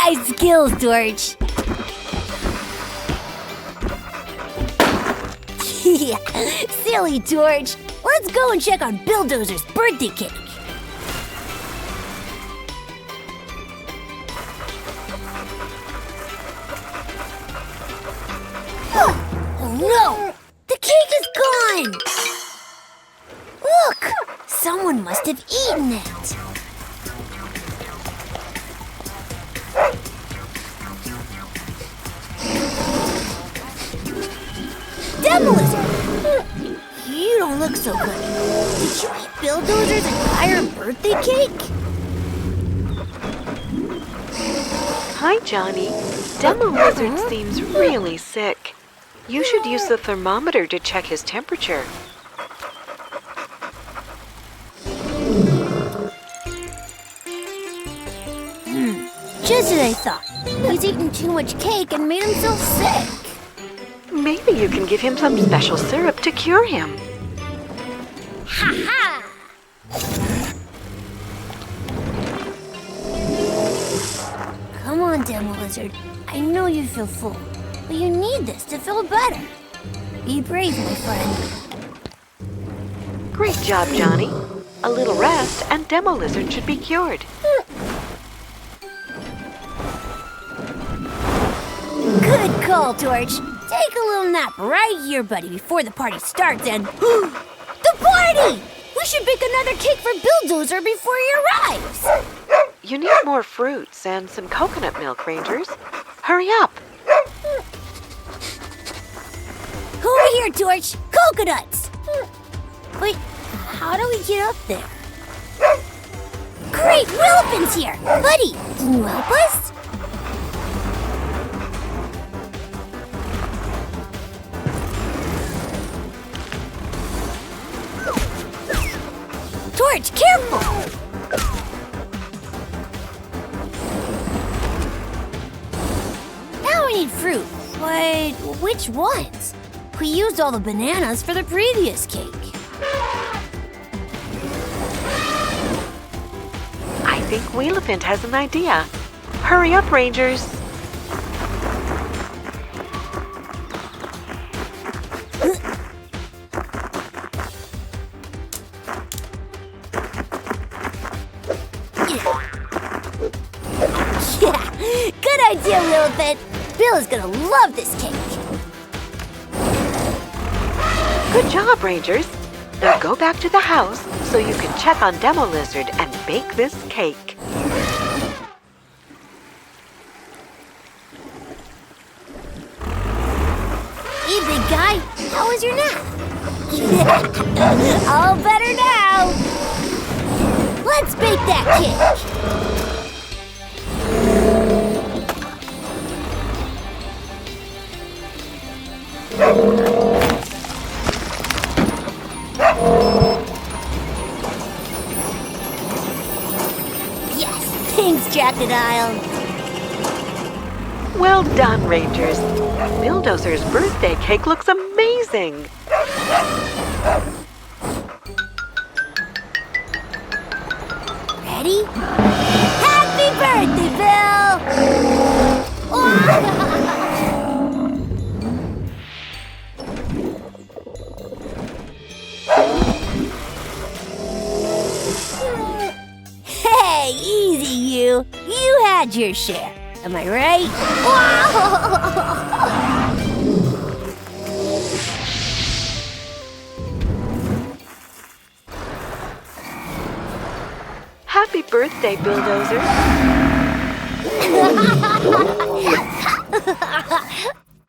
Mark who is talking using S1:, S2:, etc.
S1: Nice skills, Torch. Yeah, silly Torch. Let's go and check on BULLDOZER's birthday cake. Oh no! The cake is gone! Look! Someone must have eaten it. BULLDOZER! You don't look so good. Did you eat BULLDOZER's entire birthday cake?
S2: Hi, Johnny. Lizard seems really sick. You should use the thermometer to check his temperature.
S1: Just as I thought. He's eaten too much cake and made himself sick.
S2: Maybe you can give him some special syrup to cure him.
S1: Ha-ha! Come on, Lizard. I know you feel full, but you need this to feel better. Be brave, my friend.
S2: Great job, Johnny. A little rest and Lizard should be cured.
S1: Good call, Torch. Take a little nap right here, buddy, before the party starts and... The party! We should bake another cake for BULLDOZER before he arrives.
S2: You need more fruits and some coconut milk, Rangers. Hurry up!
S1: Over here, Torch! Coconuts! Wait, how do we get up there? Great! Willipin's here! Buddy, can you help us? Torch, careful! Now we need fruit, but which ones? We used all the bananas for the previous cake.
S2: I think Willipin has an idea. Hurry up, Rangers!
S1: Yeah, good idea, Willipin. Bill is gonna love this cake.
S2: Good job, Rangers. Now go back to the house so you can check on Lizard and bake this cake.
S1: Hey, big guy, how was your nap? All better now. Let's bake that cake. Yes, thanks, Crocodile.
S2: Well done, Rangers. BULLDOZER's birthday cake looks amazing.
S1: Ready? Happy birthday, Bill! Hey, easy you. You had your share. Am I right?
S2: Happy birthday, BULLDOZER.